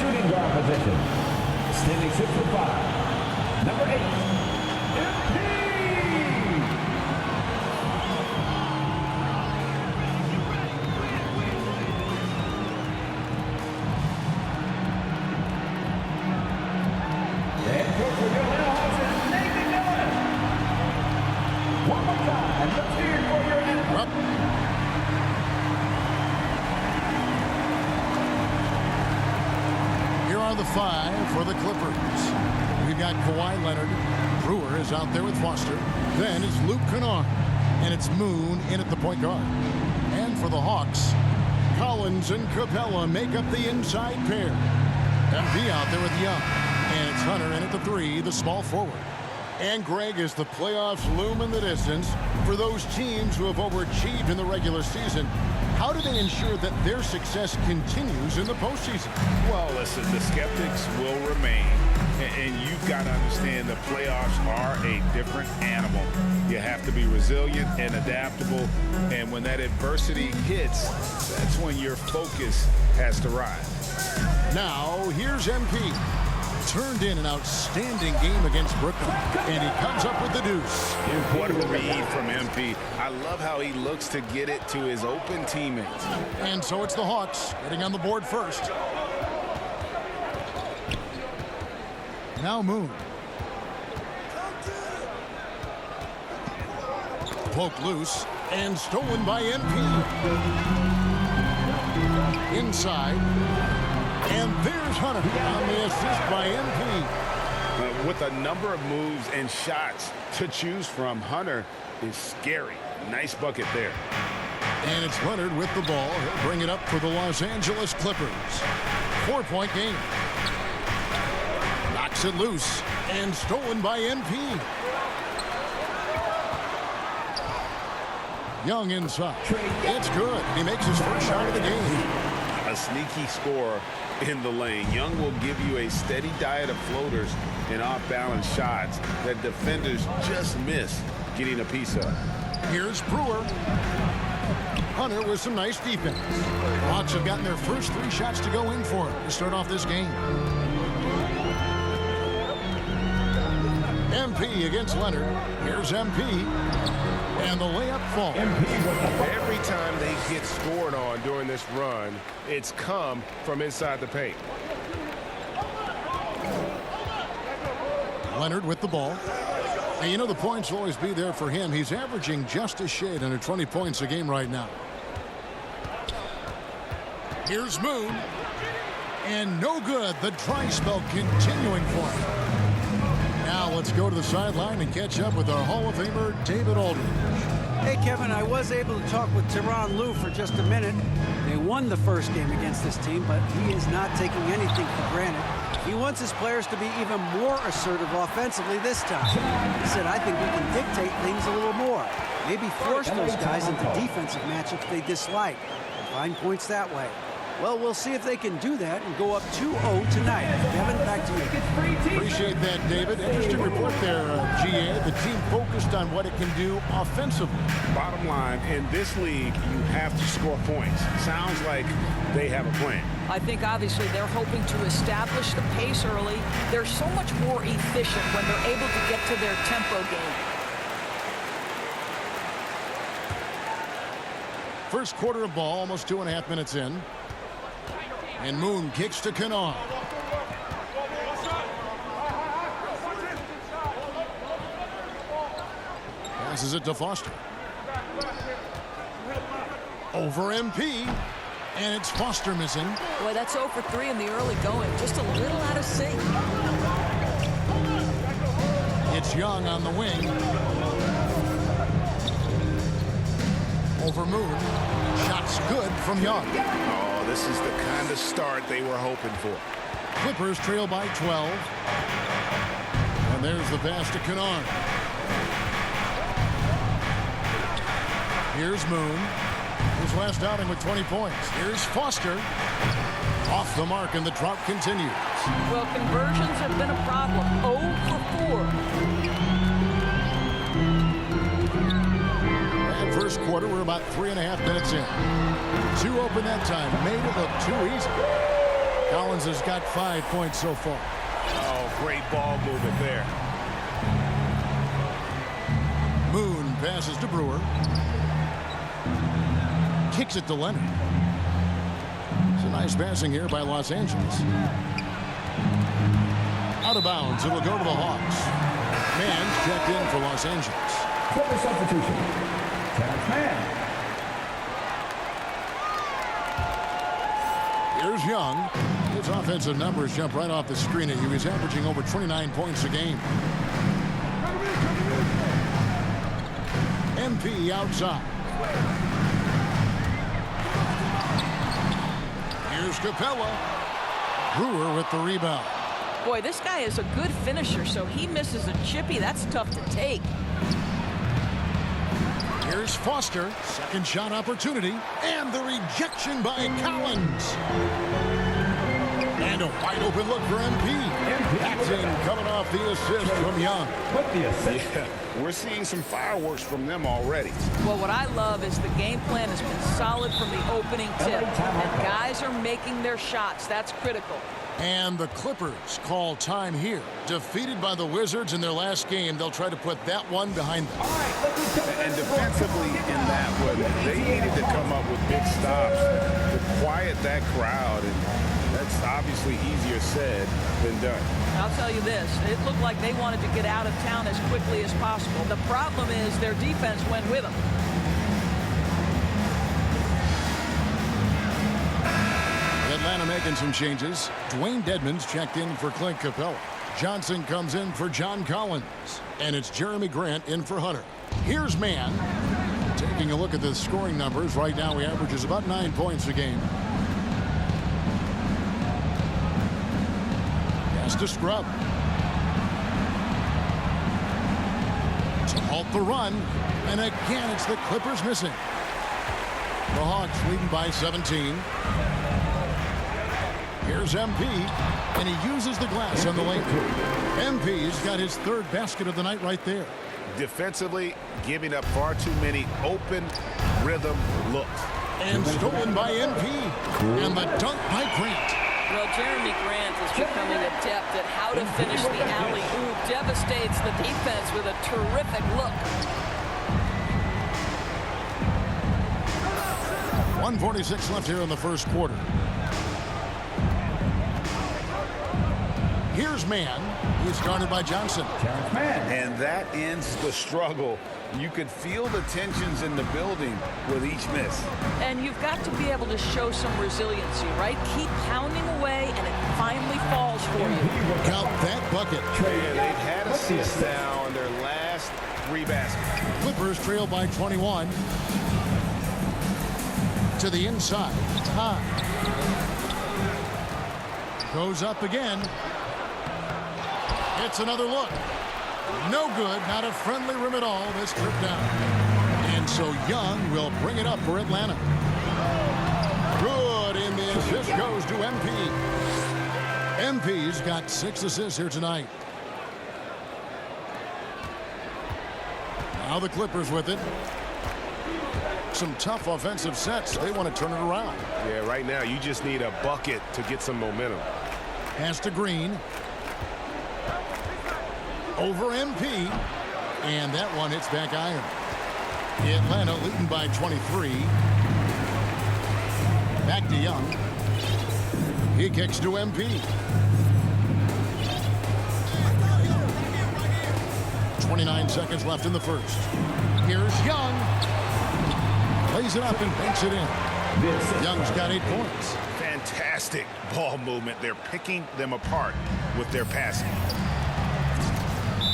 shooting guard position. Standing 6'5", number 8, MP. And coach for your Atlanta Hawks is Nathan Miller. One more time, let's hear it for your Atlanta. Here are the 5 for the Clippers. We've got Kawhi Leonard. Brewer is out there with Foster. Then it's Luke Kennard. And it's Moon in at the point guard. And for the Hawks, Collins and Capella make up the inside pair. MP out there with Young. And it's Hunter in at the 3, the small forward. And Greg, as the playoffs loom in the distance, for those teams who have overachieved in the regular season, how do they ensure that their success continues in the postseason? Well, listen, the skeptics will remain, and you've got to understand the playoffs are a different animal. You have to be resilient and adaptable, and when that adversity hits, that's when your focus has to rise. Now, here's MP. Turned in an outstanding game against Brooklyn, and he comes up with the deuce. What a read from MP. I love how he looks to get it to his open teammates. And so it's the Hawks getting on the board first. Now Moon. Poked loose and stolen by MP. Inside. And there's Hunter on the assist by MP. With a number of moves and shots to choose from, Hunter is scary. Nice bucket there. And it's Leonard with the ball. He'll bring it up for the Los Angeles Clippers. 4-point game. Knocks it loose and stolen by MP. Young inside. It's good. He makes his first shot of the game. A sneaky score in the lane. Young will give you a steady diet of floaters and off-balance shots that defenders just miss getting a piece of. Here's Brewer. Hunter with some nice defense. Hawks have gotten their first 3 shots to go in for it to start off this game. MP against Leonard. Here's MP. And the layup falls. Every time they get scored on during this run, it's come from inside the paint. Leonard with the ball. And you know the points will always be there for him. He's averaging just a shade under 20 points a game right now. Here's Moon. And no good. The dry spell continuing for him. Now let's go to the sideline and catch up with our Hall of Famer, David Aldridge. Hey, Kevin, I was able to talk with Tyronn Lue for just a minute. They won the first game against this team, but he is not taking anything for granted. He wants his players to be even more assertive offensively this time. He said, I think we can dictate things a little more. Maybe force those guys into defensive matchups they dislike and find points that way. Well, we'll see if they can do that and go up 2-0 tonight. Kevin, back to you. Appreciate that, David. Interesting report there, GA. The team focused on what it can do offensively. Bottom line, in this league, you have to score points. Sounds like they have a plan. I think obviously they're hoping to establish the pace early. They're so much more efficient when they're able to get to their tempo game. First quarter of ball, almost 2.5 minutes in. And Moon kicks to Kennard. Passes it to Foster. Over MP. And it's Foster missing. Boy, that's 0 for 3 in the early going. Just a little out of sync. It's Young on the wing. Over Moon. Shot's good from Young. Oh, this is the kind of start they were hoping for. Clippers trail by 12. And there's the pass to Kennard. Here's Moon. His last outing with 20 points. Here's Foster. Off the mark, and the drought continues. Well, conversions have been a problem. 0 for 4. And first quarter, we're about 3.5 minutes in. 2 open that time. Made it look too easy. Collins has got 5 points so far. Oh, great ball movement there. Moon passes to Brewer. Kicks it to Leonard. It's a nice passing here by Los Angeles. Out of bounds. It'll go to the Hawks. Mann's checked in for Los Angeles. Clipper substitution. Terrence Mann. Here's Young. His offensive numbers jump right off the screen at you. He's averaging over 29 points a game. MP outside. Here's Capella. Brewer with the rebound. Boy, this guy is a good finisher, so he misses a chippy. That's tough to take. Here's Foster. Second shot opportunity. And the rejection by Collins. And a wide open look for MP. That's in coming off the assist from Young. With the assist. Yeah, we're seeing some fireworks from them already. Well, what I love is the game plan has been solid from the opening tip. And guys are making their shots. That's critical. And the Clippers call time here. Defeated by the Wizards in their last game, they'll try to put that one behind them. And defensively in that one, they needed to come up with big stops to quiet that crowd. And that's obviously easier said than done. I'll tell you this, it looked like they wanted to get out of town as quickly as possible. The problem is their defense went with them. Atlanta making some changes. Dwayne Dedmon's checked in for Clint Capella. Johnson comes in for John Collins. And it's Jeremy Grant in for Hunter. Here's Mann. Taking a look at the scoring numbers. Right now he averages about 9 points a game. Pass to Scrub. To halt the run. And again, it's the Clippers missing. The Hawks leading by 17. Here's MP, and he uses the glass on the lane. MP's got his third basket of the night right there. Defensively, giving up far too many open rhythm looks. And stolen by MP. And the dunk by Grant. Well, Jeremy Grant is becoming adept at how to finish the alley-oop. Devastates the defense with a terrific look. 1:46 left here in the first quarter. Here's Mann. He's guarded by Johnson. Terrence Mann. And that ends the struggle. You could feel the tensions in the building with each miss. And you've got to be able to show some resiliency, right? Keep pounding away, and it finally falls for you. Count that bucket. Yeah, they've had assists now on their last 3 baskets. Clippers trail by 21. To the inside. High. Goes up again. It's another look. No good. Not a friendly rim at all this trip down. And so Young will bring it up for Atlanta. Good. And the assist goes to MP. MP's got 6 assists here tonight. Now the Clippers with it. Some tough offensive sets. They want to turn it around. Yeah, right now you just need a bucket to get some momentum. Pass to Green. Over MP. And that one hits back iron. Atlanta leading by 23. Back to Young. He kicks to MP. 29 seconds left in the first. Here's Young. Lays it up and banks it in. Young's got 8 points. Fantastic ball movement. They're picking them apart with their passing.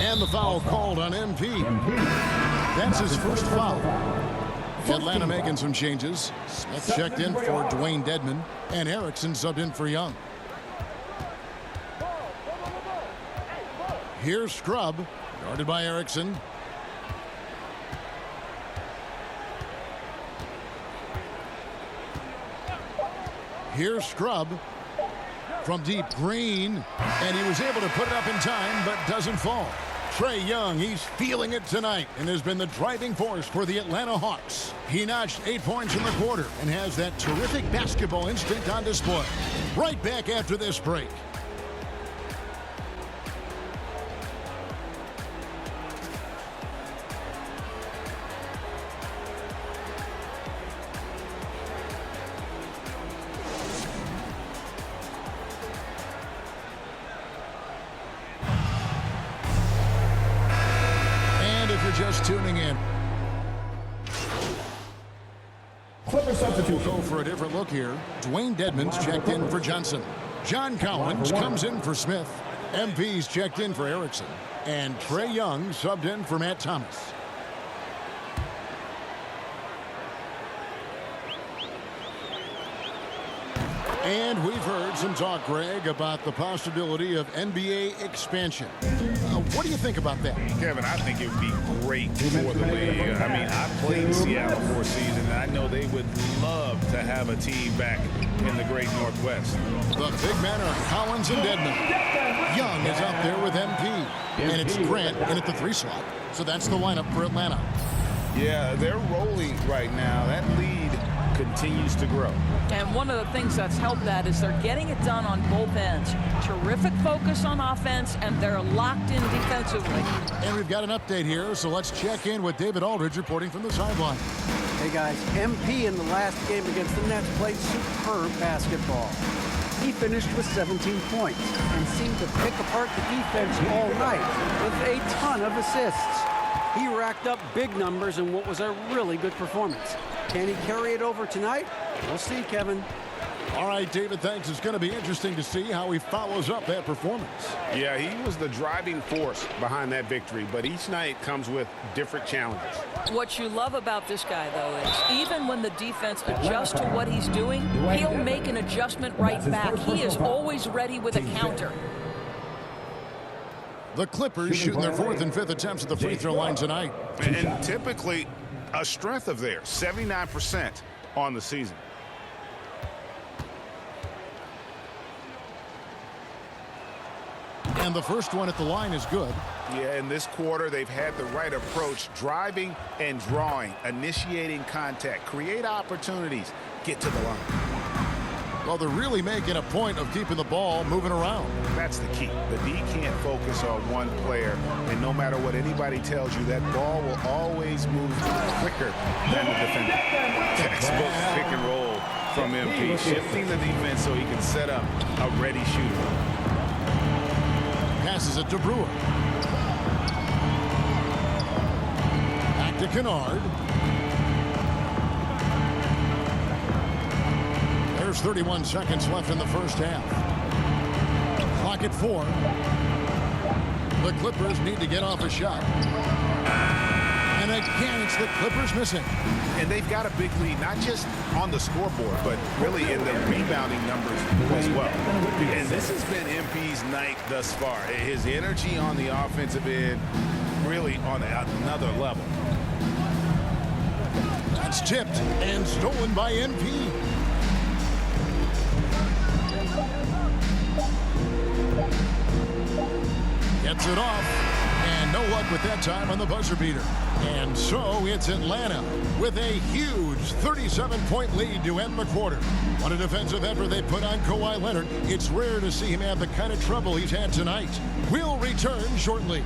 And the foul called on MP. That's his first foul. Atlanta making some changes. Smith checked in for Dwayne Dedmon. And Erickson subbed in for Young. Here's Scrub. Guarded by Erickson. Here's Scrub. From deep. Green. And he was able to put it up in time, but doesn't fall. Trae Young, he's feeling it tonight and has been the driving force for the Atlanta Hawks. He notched 8 points in the quarter and has that terrific basketball instinct on display. Right back after this break. Just tuning in. Clipper substitution. We'll go for a different look here. Dwayne Dedmon's checked in for Johnson. John Collins comes in for Smith. MP's checked in for Erickson. And Trae Young subbed in for Matt Thomas. And we've heard some talk, Greg, about the possibility of NBA expansion. What do you think about that? Kevin, I think it would be great for the league. I mean, I played Seattle for a season, and I know they would love to have a team back in the great Northwest. The big men are Collins and Dedmon. Young is out there with MP. And it's Grant in at the 3 slot. So that's the lineup for Atlanta. Yeah, they're rolling right now. That lead continues to grow. And one of the things that's helped that is they're getting it done on both ends. Terrific focus on offense, and they're locked in defensively. And we've got an update here, so let's check in with David Aldridge reporting from the sideline. Hey guys, MP in the last game against the Nets played superb basketball. He finished with 17 points and seemed to pick apart the defense all night with a ton of assists. He racked up big numbers in what was a really good performance. Can he carry it over tonight? We'll see, Kevin. All right, David, thanks. It's going to be interesting to see how he follows up that performance. Yeah, he was the driving force behind that victory, but each night comes with different challenges. What you love about this guy, though, is even when the defense adjusts to what he's doing, he'll make an adjustment right back. He is always ready with a counter. The Clippers shooting their 4th and 5th attempts at the free throw line tonight. And typically a strength of theirs, 79% on the season. And the first one at the line is good. Yeah, in this quarter, they've had the right approach, driving and drawing, initiating contact, create opportunities, get to the line. Well, they're really making a point of keeping the ball moving around. That's the key. The D can't focus on one player, and no matter what anybody tells you, that ball will always move quicker than the defender. Textbook pick and roll from MP, shifting the defense so he can set up a ready shooter. Passes it to Brewer. Back to Kennard. There's 31 seconds left in the first half. Clock at 4. The Clippers need to get off a shot. And again, it's the Clippers missing. And they've got a big lead, not just on the scoreboard, but really in the rebounding numbers as well. And this has been MP's night thus far. His energy on the offensive end really on another level. That's tipped and stolen by MP. Gets it off, and no luck with that time on the buzzer beater. And so it's Atlanta with a huge 37-point lead to end the quarter. What a defensive effort they put on Kawhi Leonard. It's rare to see him have the kind of trouble he's had tonight. We'll return shortly.